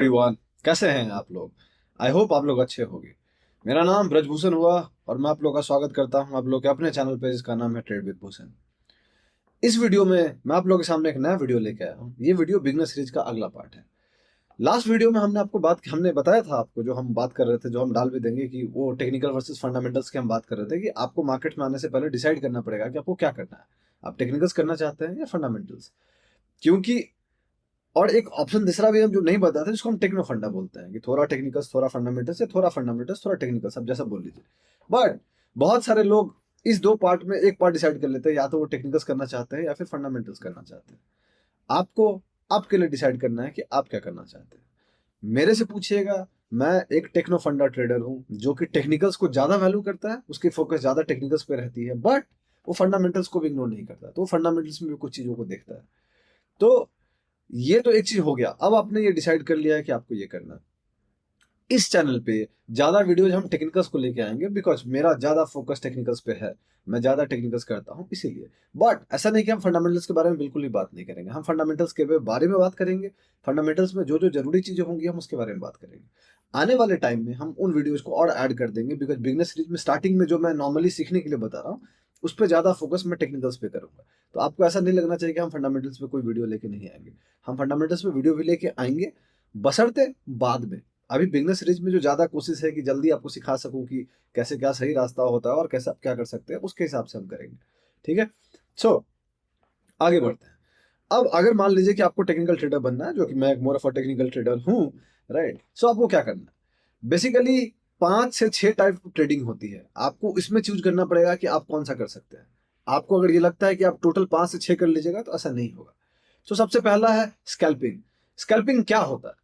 Everyone, कैसे हैं आप लोग। आई होप आप लोग अच्छे होंगे। मेरा नाम ब्रजभूषण हुआ और मैं आप लोग का स्वागत करता हूं आप लोग के अपने चैनल पे जिसका नाम है ट्रेड विद भूषण। इस वीडियो में मैं आप लोगों के सामने एक नया वीडियो लेके आया हूं। ये वीडियो बिगनर सीरीज का अगला पार्ट है। लास्ट वीडियो में हमने बताया था आपको, जो हम बात कर रहे थे, जो हम डाल भी देंगे, कि वो टेक्निकल वर्सेस फंडामेंटल्स की हम बात कर रहे थे कि आपको मार्केट में आने से पहले डिसाइड करना पड़ेगा कि आपको क्या करना है। आप टेक्निकल्स करना चाहते हैं या फंडामेंटल्स। क्योंकि और एक ऑप्शन तीसरा भी हम जो नहीं बताते जिसको हम टेक्नो फंडा बोलते हैं, कि थोड़ा टेक्निकल्स थोड़ा फंडामेंटल्स, या थोड़ा फंडामेंटल्स थोड़ा टेक्निकल्स, आप जैसा बोल लीजिए। बट बहुत सारे लोग इस दो पार्ट में एक पार्ट डिसाइड कर लेते हैं, या तो वो टेक्निकल्स करना चाहते हैं या फिर फंडामेंटल्स करना चाहते हैं। आपको आपके लिए डिसाइड करना है कि आप क्या करना चाहते हैं। मेरे से पूछिएगा, मैं एक टेक्नो फंडा ट्रेडर हूं जो कि टेक्निकल्स को ज्यादा वैल्यू करता है, उसकी फोकस ज्यादा टेक्निकल्स पे रहती है, बट वो फंडामेंटल्स को भी इग्नोर नहीं करता, तो वो फंडामेंटल्स में भी कुछ चीजों को देखता है। तो ये तो एक चीज हो गया। अब आपने ये डिसाइड कर लिया है कि आपको ये करना है। इस चैनल पे ज्यादा वीडियोज हम टेक्निकल्स को लेके आएंगे, बिकॉज मेरा ज्यादा फोकस टेक्निकल्स पे है। मैं ज्यादा टेक्निकल्स करता हूं इसीलिए। बट ऐसा नहीं कि हम फंडामेंटल्स के बारे में बिल्कुल भी बात नहीं करेंगे। हम फंडामेंटल्स के बारे में बात करेंगे। फंडामेंटल्स में जो जो जरूरी चीजें होंगी हम उसके बारे में बात करेंगे। आने वाले टाइम में हम उन वीडियोज को और ऐड कर देंगे, बिकॉज बिगनर सीरीज में स्टार्टिंग में जो मैं नॉर्मली सीखने के लिए बता रहा हूँ, उस पर ज्यादा फोकस मैं टेक्निकल्स पे करूंगा। तो आपको ऐसा नहीं लगना चाहिए कि हम फंडामेंटल्स पे कोई वीडियो लेके नहीं आएंगे। हम फंडामेंटल्स पे वीडियो भी लेके आएंगे, बशर्ते बाद में। अभी बिगनर सीरीज में जो ज्यादा कोशिश है कि जल्दी आपको सिखा सकूं कि कैसे क्या सही रास्ता होता है और कैसे आप क्या कर सकते हैं, उसके हिसाब से हम करेंगे। ठीक है। सो आगे बढ़ते हैं। अब अगर मान लीजिए कि आपको टेक्निकल ट्रेडर बनना है, जो कि मैं एक more of a technical trader हूं, राइट। सो आपको क्या करना है, बेसिकली 5 से 6 टाइप की ट्रेडिंग होती है। आपको इसमें चूज करना पड़ेगा कि आप कौन सा कर सकते हैं। आपको अगर ये लगता है कि आप टोटल 5 से 6 कर लीजिएगा, तो ऐसा नहीं होगा। तो सबसे पहला है स्कैल्पिंग। स्कैल्पिंग क्या होता है?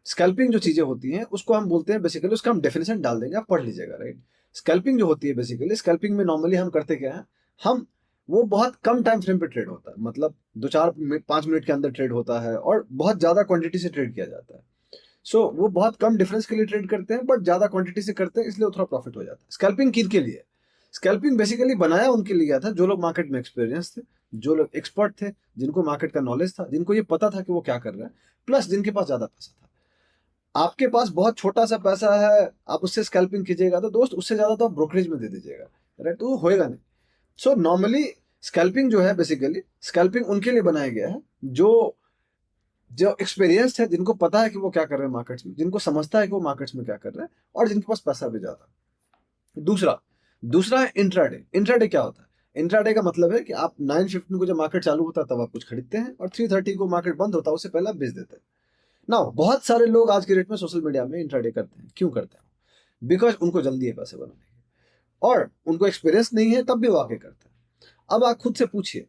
स्कैल्पिंग जो चीजें होती हैं उसको हम बोलते हैं, बेसिकली उसका हम डेफिनेशन डाल देंगे, आप पढ़ लीजिएगा, राइट। स्कैल्पिंग जो होती है, बेसिकली स्कैल्पिंग में नॉर्मली हम करते क्या है, हम वो बहुत कम टाइम फ्रेम पे ट्रेड होता है, मतलब 2 4 5 मिनट के अंदर ट्रेड होता है, और बहुत ज्यादा क्वांटिटी से ट्रेड किया जाता है। सो वो बहुत कम डिफरेंस के लिए ट्रेड करते हैं, बट ज्यादा क्वांटिटी से करते हैं, इसलिए थोड़ा प्रॉफिट हो जाता है। स्कैल्पिंग किन के लिए? स्कैल्पिंग बेसिकली बनाया उनके लिए गया था जो लोग मार्केट में एक्सपीरियंस थे, जो लोग एक्सपर्ट थे, जिनको मार्केट का नॉलेज था, जिनको ये पता था कि वो क्या कर रहे हैं, प्लस जिनके पास ज्यादा पैसा था। आपके पास बहुत छोटा सा पैसा है, आप उससे स्कैल्पिंग कीजिएगा तो दोस्त, उससे ज्यादा तो आप ब्रोकरेज में दे दीजिएगा, राइट, तो वो होएगा नहीं। सो नॉर्मली स्कैल्पिंग जो है, बेसिकली स्कैल्पिंग उनके लिए बनाया गया है जो जो एक्सपीरियंस्ड है, जिनको पता है कि वो क्या कर रहे हैं मार्केट्स में, जिनको समझता है कि वो मार्केट्स में क्या कर रहे हैं, और जिनके पास पैसा भी ज्यादा है। दूसरा दूसरा है इंट्राडे। इंट्राडे क्या होता है? इंट्राडे का मतलब है कि आप 9:15 को जब मार्केट चालू होता है तब आप कुछ खरीदते हैं, और 3:30 को मार्केट बंद होता है उससे पहले आप बेच देते हैं। ना बहुत सारे लोग आज के डेट में सोशल मीडिया में इंट्राडे करते हैं। क्यों करते हैं? बिकॉज उनको जल्दी है पैसे बनाने की, और उनको एक्सपीरियंस नहीं है, तब भी वो आगे करते हैं। अब आप खुद से पूछिए,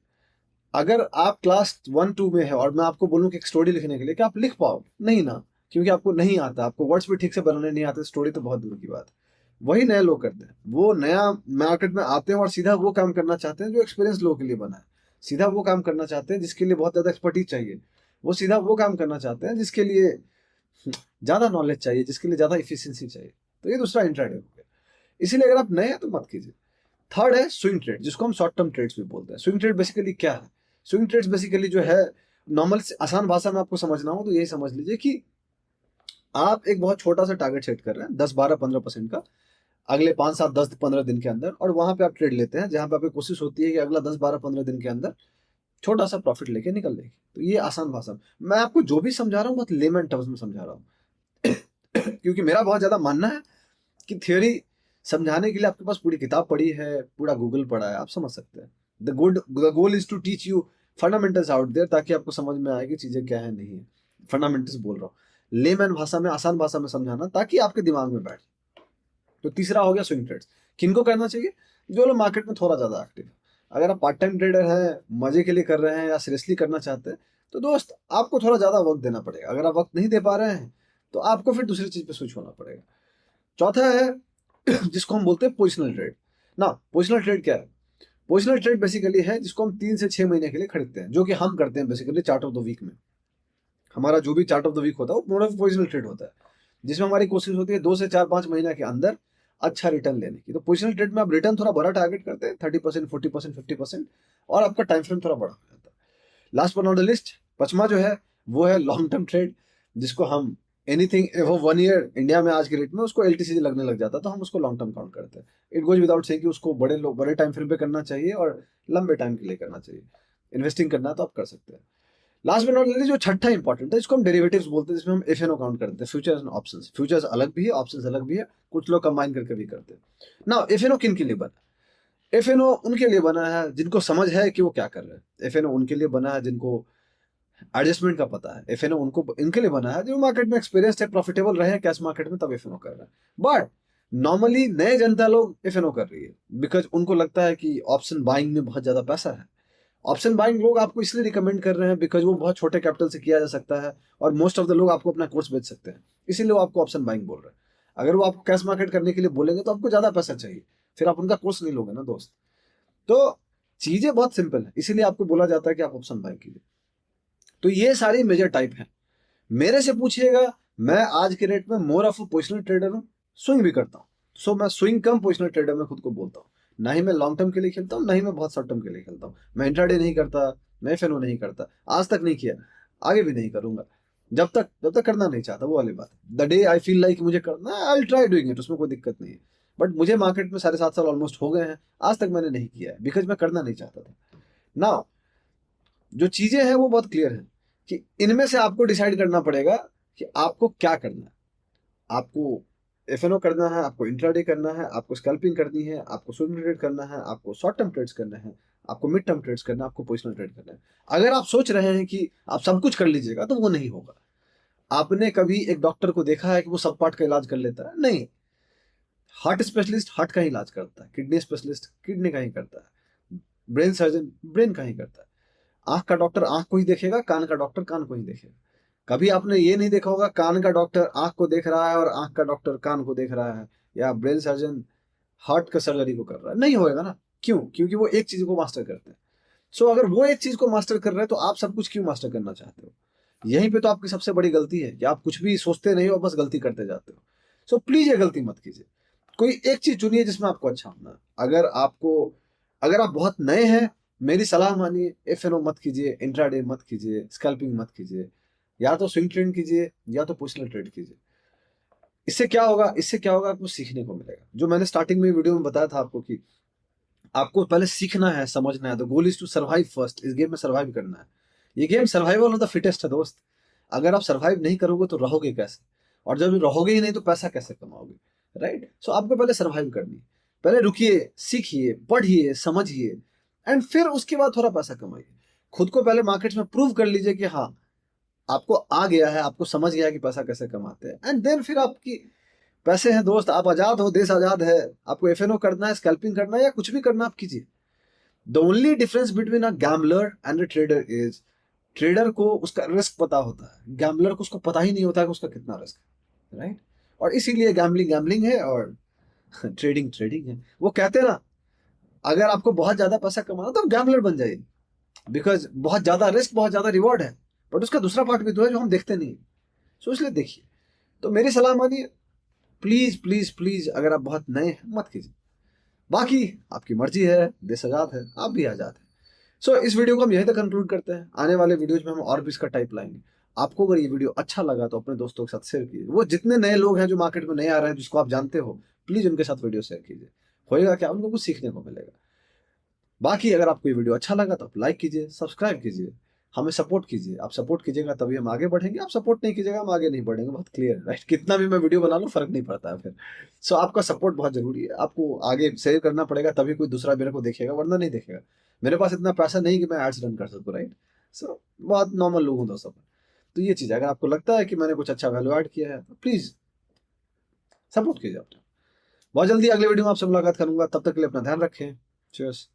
अगर आप क्लास 1 2 में है और मैं आपको बोलूं कि एक स्टोरी लिखने के लिए, क्या आप लिख पाओगे? नहीं ना, क्योंकि आपको नहीं आता, आपको वर्ड्स भी ठीक से बनाने नहीं आते, स्टोरी तो बहुत दूर की बात है। वही नए लोग करते हैं, वो नया मार्केट में आते हैं और सीधा वो काम करना चाहते हैं जो एक्सपीरियंस लोगों के लिए बना है। सीधा वो काम करना चाहते हैं जिसके लिए बहुत ज्यादा एक्सपर्टीज चाहिए। वो सीधा वो काम करना चाहते हैं जिसके लिए ज्यादा नॉलेज चाहिए, जिसके लिए ज्यादा इफिशियंसी चाहिए। तो ये दूसरा इंट्राडे हो गया। इसीलिए अगर आप नए हैं तो मत कीजिए। थर्ड है स्विंग ट्रेड, जिसको हम शॉर्ट टर्म ट्रेड्स भी बोलते हैं। स्विंग ट्रेड बेसिकली क्या है? स्विंग ट्रेड्स बेसिकली जो है, नॉर्मल आसान भाषा में आपको समझना हो तो यही समझ लीजिए कि आप एक बहुत छोटा सा टारगेट सेट कर रहे हैं, 10 12 15% का, अगले 5 7 10 15 दिन के अंदर, और वहां पे आप ट्रेड लेते हैं, जहां पे आपकी कोशिश होती है कि अगला 10 12 15 दिन के अंदर छोटा सा प्रॉफिट लेके निकल लेगी। तो ये आसान भाषा में मैं आपको जो भी समझा रहा हूँ, बहुत लेमन टर्म्स में समझा रहा हूँ। क्योंकि मेरा बहुत ज्यादा मानना है कि थ्योरी समझाने के लिए आपके पास पूरी किताब पढ़ी है, पूरा गूगल पढ़ा है, आप समझ सकते हैं। The goal is to teach you fundamentals out there, ताकि आपको समझ में आए कि चीजें क्या है, नहीं है। फंडामेंटल्स बोल रहा हूँ, लेमैन भाषा में, आसान भाषा में समझाना, ताकि आपके दिमाग में बैठे। तो तीसरा हो गया स्विंग ट्रेड्स। किनको करना चाहिए? जो लोग मार्केट में थोड़ा ज्यादा एक्टिव है। अगर आप पार्ट टाइम ट्रेडर हैं, मजे के लिए कर रहे हैं, या सीरियसली करना चाहते हैं, तो दोस्त आपको थोड़ा ज्यादा वक्त देना पड़ेगा। अगर आप वक्त नहीं दे पा रहे हैं तो आपको फिर दूसरी चीज पे स्विच होना पड़ेगा। चौथा है जिसको हम बोलते हैं पोजिशनल ट्रेड। ना, पोजिशनल ट्रेड क्या है? पोजिशनल ट्रेड बेसिकली है जिसको हम 3 से 6 महीने के लिए खरीदते हैं, जो कि हम करते हैं basically chart of the week में। हमारा जो भी चार्ट ऑफ द वीक होता है वो मोड ऑफ पोजिशनल ट्रेड होता है, जिसमें हमारी कोशिश होती है 2 से 4 5 महीने के अंदर अच्छा रिटर्न लेने की। तो पोजिशनल ट्रेड में आप रिटर्न थोड़ा बड़ा टारगेट करते हैं, 30% 40% 50%, और आपका टाइम फ्रेम थोड़ा बड़ा हो जाता है। Last but not the list, 5वां जो है वो है लॉन्ग टर्म ट्रेड, जिसको हम एनीथिंग वो 1 ईयर इंडिया में आज के रेट में उसको एलटीसीजी लगने लग जाता है, तो हम उसको लॉन्ग टर्म काउंट करते हैं। इट गोज विदाउट से कि उसको बड़े टाइम फ्रेम पे करना चाहिए और लंबे टाइम के लिए करना चाहिए। इन्वेस्टिंग करना है तो आप कर सकते हैं। लास्ट में नॉट लीस्ट जो छठा इंपॉर्टेंट है, इसको हम डेरिवेटिव्स बोलते हैं, जिसमें हम एफ एन ओ काउंट करते हैं, फ्यूचर्स एंड ऑप्शंस। फ्यूचर्स अलग भी है, ऑप्शंस अलग भी है, कुछ लोग कंबाइन करके भी करते हैं। ना एफ एन ओ किन के लिए बना? एफ एन ओ उनके लिए बना है जिनको समझ है कि वो क्या कर रहे हैं। एफ एन ओ उनके लिए बना है जिनको एडजस्टमेंट का पता है। एफ एन ओ उनको इनके लिए बना है जो मार्केट में एक्सपीरियंस है, प्रॉफिटेबल रहे कैश मार्केट में, तब एफ एन ओ कर रहा है। बट नॉर्मली नए जनता लोग एफ एन ओ कर रही है बिकॉज उनको लगता है कि ऑप्शन बाइंग में बहुत ज्यादा पैसा है। ऑप्शन बाइंग लोग आपको इसलिए रिकमेंड कर रहे हैं बिकॉज वो बहुत छोटे कैपिटल से किया जा सकता है और मोस्ट ऑफ द लोग आपको अपना कोर्स बेच सकते हैं, इसीलिए वो आपको ऑप्शन बाइंग बोल रहे हैं। अगर वो आपको कैश मार्केट करने के लिए बोलेंगे तो आपको ज्यादा पैसा चाहिए, फिर आप उनका कोर्स नहीं लोगे ना दोस्त। तो चीजें बहुत सिंपल है, इसीलिए आपको बोला जाता है कि आप ऑप्शन बाइंग कीजिए। तो ये सारी मेजर टाइप है। मेरे से पूछिएगा, मैं आज के रेट में मोर ऑफ पोजिशनल ट्रेडर हूँ, स्विंग भी करता हूँ। सो मैं स्विंग कम पोजिशनल ट्रेडर में खुद को बोलता हूँ। ना ही मैं लॉन्ग टर्म के लिए खेलता हूँ, ना ही मैं बहुत शॉर्ट टर्म के लिए खेलता हूँ। मैं इंट्राडे नहीं करता, मैं एफएनओ नहीं करता, आज तक नहीं किया, आगे भी नहीं करूंगा। जब तक करना नहीं चाहता, वो वाली बात है। The day I feel like मुझे करना है, I will try doing it, उसमें कोई दिक्कत नहीं है। बट मुझे मार्केट में 7.5 साल ऑलमोस्ट हो गए हैं, आज तक मैंने नहीं किया है बिकॉज मैं करना नहीं चाहता था। ना जो चीजें हैं वो बहुत क्लियर है कि इनमें से आपको डिसाइड करना पड़ेगा कि आपको क्या करना है। आपको एफएनओ करना है, आपको इंट्राडे करना है, आपको स्कैल्पिंग करनी है, आपको स्विंग ट्रेड करना है, आपको शॉर्ट टर्म ट्रेड्स करना है, आपको मिड टर्म ट्रेड्स करना है, आपको पोजिशनल ट्रेड करना है। अगर आप सोच रहे हैं कि आप सब कुछ कर लीजिएगा तो वो नहीं होगा। आपने कभी एक डॉक्टर को देखा है कि वो सब पार्ट का इलाज कर लेता है? नहीं। हार्ट स्पेशलिस्ट हार्ट का ही इलाज करता है, किडनी स्पेशलिस्ट किडनी का ही करता है, ब्रेन सर्जन ब्रेन का ही करता है, आंख का डॉक्टर आंख को ही देखेगा, कान का डॉक्टर कान को ही देखेगा। कभी आपने ये नहीं देखा होगा कान का डॉक्टर आंख को देख रहा है और आंख का डॉक्टर कान को देख रहा है, या ब्रेन सर्जन हार्ट का सर्जरी को कर रहा है, नहीं होएगा ना। क्यों? क्योंकि वो एक चीज को मास्टर करते हैं। सो अगर वो एक चीज को मास्टर कर रहे हैं तो आप सब कुछ क्यों मास्टर करना चाहते हो? यहीं पे तो आपकी सबसे बड़ी गलती है कि आप कुछ भी सोचते नहीं हो, बस गलती करते जाते हो। सो प्लीज ये गलती मत कीजिए। कोई एक चीज चुनिए जिसमें आपको अच्छा होना है। अगर आप बहुत नए हैं, मेरी सलाह मानिए, एफएनओ मत कीजिए, इंट्राडे मत कीजिए, स्कैल्पिंग मत कीजिए, या तो स्विंग ट्रेड कीजिए या तो पोजिशनल ट्रेड कीजिए। इससे क्या होगा आपको सीखने को मिलेगा। जो मैंने स्टार्टिंग में वीडियो में बताया था आपको कि आपको पहले सीखना है, समझना है। The goal is to survive first. इस गेम में सर्वाइव करना है। ये game survival of the fittest है दोस्त। अगर आप सर्वाइव नहीं करोगे तो रहोगे कैसे? और जब रहोगे ही नहीं तो पैसा कैसे कमाओगे? राइट। सो आपको पहले सर्वाइव करनी है। पहले रुकिए, सीखिए, पढ़िए, समझिए, एंड फिर उसके बाद थोड़ा पैसा कमाइए। खुद को पहले मार्केट में प्रूव कर लीजिए कि हाँ आपको आ गया है, आपको समझ गया है कि पैसा कैसे कमाते हैं, एंड देन फिर आपकी पैसे हैं दोस्त। आप आजाद हो, देश आजाद है। आपको एफएनओ करना है, स्कैल्पिंग करना है, या कुछ भी करना आप कीजिए। The only difference between a gambler and a trader is, trader को उसका रिस्क पता होता है, गैम्बलर को उसको पता ही नहीं होता कि उसका कितना रिस्क है। राइट। और इसीलिए गैम्बलिंग गैम्बलिंग है और ट्रेडिंग ट्रेडिंग है। वो कहते हैं ना, अगर आपको बहुत ज्यादा पैसा कमाना तो गैम्बलर बन जाइए, बिकॉज बहुत ज्यादा रिस्क बहुत ज्यादा रिवॉर्ड है। बट उसका दूसरा पार्ट भी तो है जो हम देखते नहीं। सो इसलिए देखिए। तो मेरी सलाह मानिए, प्लीज प्लीज प्लीज, अगर आप बहुत नए हैं मत कीजिए। बाकी आपकी मर्जी है, देश आजाद है, आप भी आजाद है। सो इस वीडियो को हम यहीं तक कंक्लूड करते हैं। आने वाले वीडियोज में हम और भी इसका टाइप लाएंगे। आपको अगर ये वीडियो अच्छा लगा तो अपने दोस्तों के साथ शेयर कीजिए। वो जितने नए लोग हैं जो मार्केट में नए आ रहे हैं, जिसको आप जानते हो, प्लीज उनके साथ वीडियो शेयर कीजिए। होएगा क्या, उनको कुछ सीखने को मिलेगा। बाकी अगर आपको ये वीडियो अच्छा लगा तो आप लाइक कीजिए, सब्सक्राइब कीजिए, हमें सपोर्ट कीजिए। आप सपोर्ट कीजिएगा तभी हम आगे बढ़ेंगे, आप सपोर्ट नहीं कीजिएगा हम आगे नहीं बढ़ेंगे। बहुत क्लियर है, राइट। कितना भी मैं वीडियो बना लूँ फर्क नहीं पड़ता है फिर। सो आपका सपोर्ट बहुत जरूरी है। आपको आगे शेयर करना पड़ेगा तभी कोई दूसरा मेरे को देखेगा, वरना नहीं देखेगा। मेरे पास इतना पैसा नहीं कि मैं एड्स रन कर सकूँ, राइट। सो बहुत नॉर्मल लोग हूँ दोस्तों। तो ये चीज़, अगर आपको लगता है कि मैंने कुछ अच्छा वैल्यू ऐड किया है तो प्लीज सपोर्ट कीजिए अपना। बहुत जल्दी अगले वीडियो में आपसे मुलाकात करूंगा। तब तक के लिए अपना ध्यान रखें। चीयर्स।